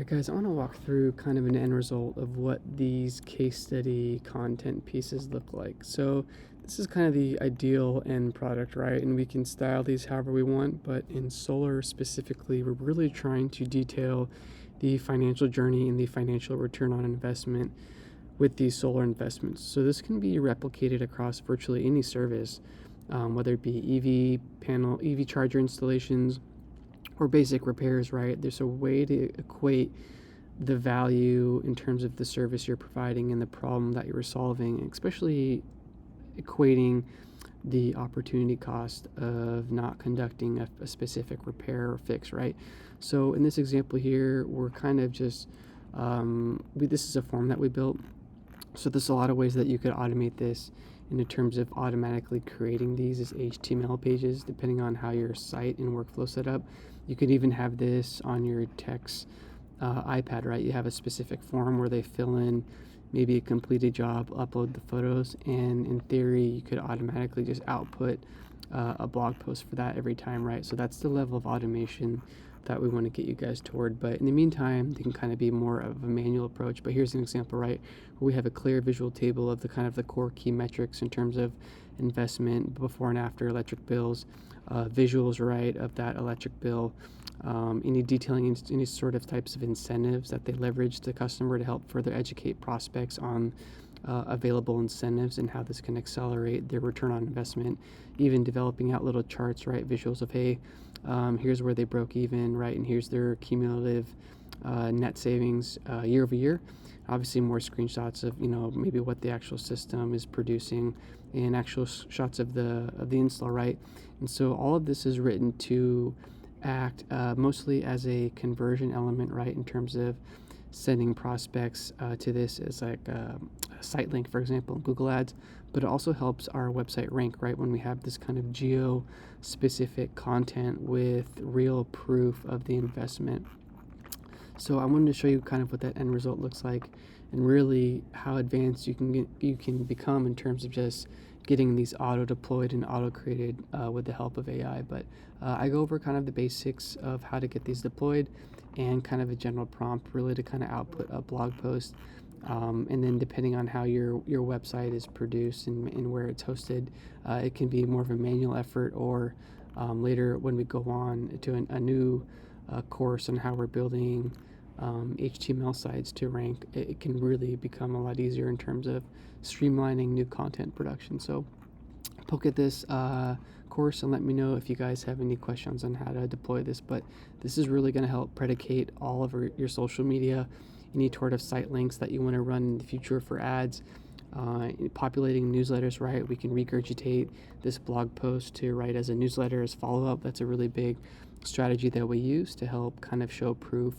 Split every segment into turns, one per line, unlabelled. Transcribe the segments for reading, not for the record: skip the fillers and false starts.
Alright, guys, I want to walk through kind of an end result of what these case study content pieces look like. So this is kind of the ideal end product, right? And we can style these however we want, but in solar specifically, we're really trying to detail the financial journey and the financial return on investment with these solar investments. So this can be replicated across virtually any service, whether it be EV panel, EV charger installations, or basic repairs, right? There's a way to equate the value in terms of the service you're providing and the problem that you're solving, especially equating the opportunity cost of not conducting a specific repair or fix, right? So in this example here, we're kind of just, this is a form that we built. So there's a lot of ways that you could automate this in terms of automatically creating these as HTML pages, depending on how your site and workflow set up. You could even have this on your tech's iPad, right? You have a specific form where they fill in maybe a completed job, upload the photos, and in theory, you could automatically just output a blog post for that every time, right? So that's the level of automation that we want to get you guys toward. But in the meantime, they can kind of be more of a manual approach. But here's an example, right, where we have a clear visual table of the kind of the core key metrics in terms of investment, before and after electric bills, visuals, right, of that electric bill, any detailing, any sort of types of incentives that they leverage the customer to help further educate prospects on available incentives and how this can accelerate their return on investment, even developing out little charts, right, visuals of, hey, here's where they broke even, right, and here's their cumulative net savings year over year. Obviously more screenshots of, maybe what the actual system is producing and actual shots of the install, right? And so all of this is written to act mostly as a conversion element, right, in terms of sending prospects to this as like a site link, for example, in Google Ads, but it also helps our website rank, right, when we have this kind of geo-specific content with real proof of the investment. So I wanted to show you kind of what that end result looks like and really how advanced you can become in terms of just getting these auto-deployed and auto-created with the help of AI. But I go over kind of the basics of how to get these deployed and kind of a general prompt really to kind of output a blog post. And then depending on how your website is produced and where it's hosted, it can be more of a manual effort, or later when we go on to a new course on how we're building HTML sites to rank, it can really become a lot easier in terms of streamlining new content production. So poke at this course and let me know if you guys have any questions on how to deploy this. But this is really going to help predicate all of your social media, any sort of site links that you want to run in the future for ads, populating newsletters, right? We can regurgitate this blog post to write as a newsletter as follow-up. That's a really big strategy that we use to help kind of show proof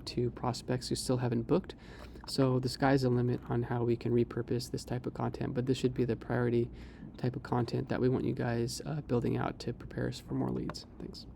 to prospects who still haven't booked. So the sky's the limit on how we can repurpose this type of content, but this should be the priority type of content that we want you guys building out to prepare us for more leads. Thanks.